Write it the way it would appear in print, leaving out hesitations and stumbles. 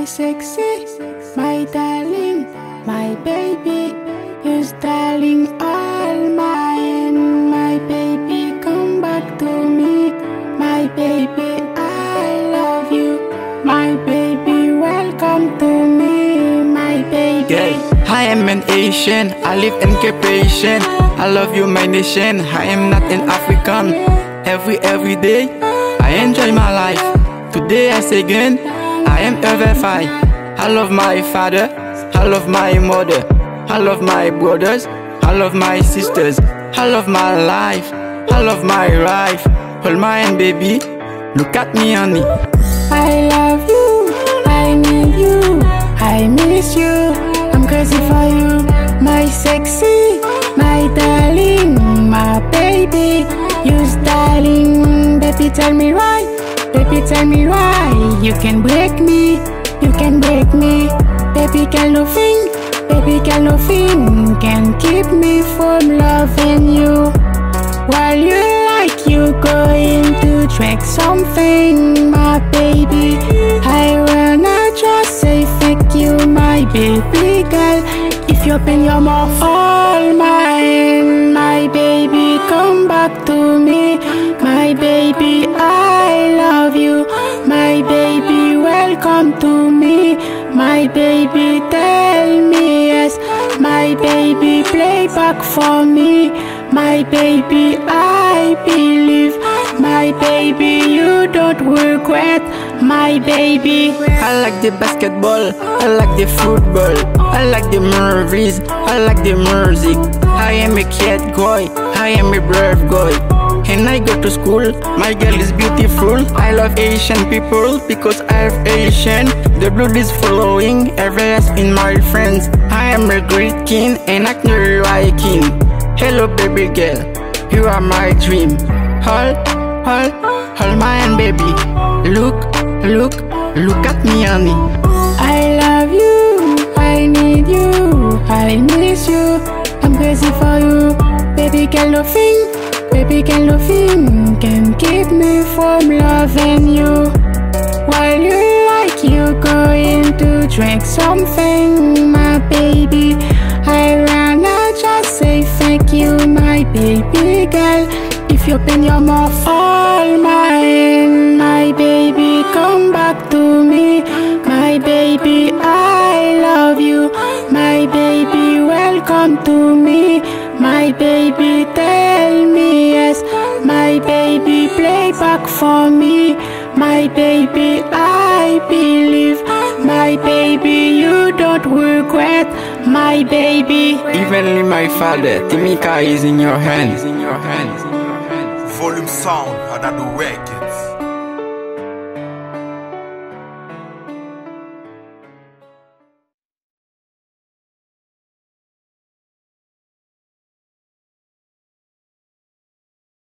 sexy, my darling, my baby, you're darling all mine. My baby, come back to me. My baby, I love you. My baby, welcome to me. My baby. Yeah, I am an Asian, I live in Cape Asian. I love you, my nation. I am not an African. Every day, I enjoy my life. Today I say again, I am verified. I love my father, I love my mother, I love my brothers, I love my sisters, I love my life, I love my life. Hold my hand, baby, look at me, honey. I love you, I need you, I miss you, I'm crazy for you. My sexy, my darling, my baby, you're darling. Baby, tell me why, baby, tell me why. You can break me, you can break me. Baby, can nothing, baby, can nothing can keep me from loving you. While you like you going to track something, my baby, I wanna just say thank you, my baby girl. If you open your mouth, all mine. My baby, come back to me. My baby, I love you. My baby, welcome to me. My baby, tell me yes. My baby, play back for me. My baby, I believe. My baby, you don't regret. My baby, I like the basketball, I like the football, I like the movies, I like the music. I am a cat boy, I am a brave boy. And I go to school, my girl is beautiful. I love Asian people because I have Asian. The blood is flowing, every ass in my friends. I am a great king and I know you are a king. Hello baby girl, you are my dream. Hold my hand, baby. Look at me, honey. I love you, I need you, I miss you, I'm crazy for you. Baby, can nothing, baby, can nothing can keep me from loving you. While you like you going to drink something, my baby, I wanna just say thank you, my baby girl. If you open your mouth, all mine. My baby, come back to me. My baby, I love you. My baby, welcome to me. My baby, tell me yes. My baby, play back for me. My baby, I believe. My baby, you don't regret. My baby. Evenly my father, Timika is in your hands. Volume sound, Adado Wek.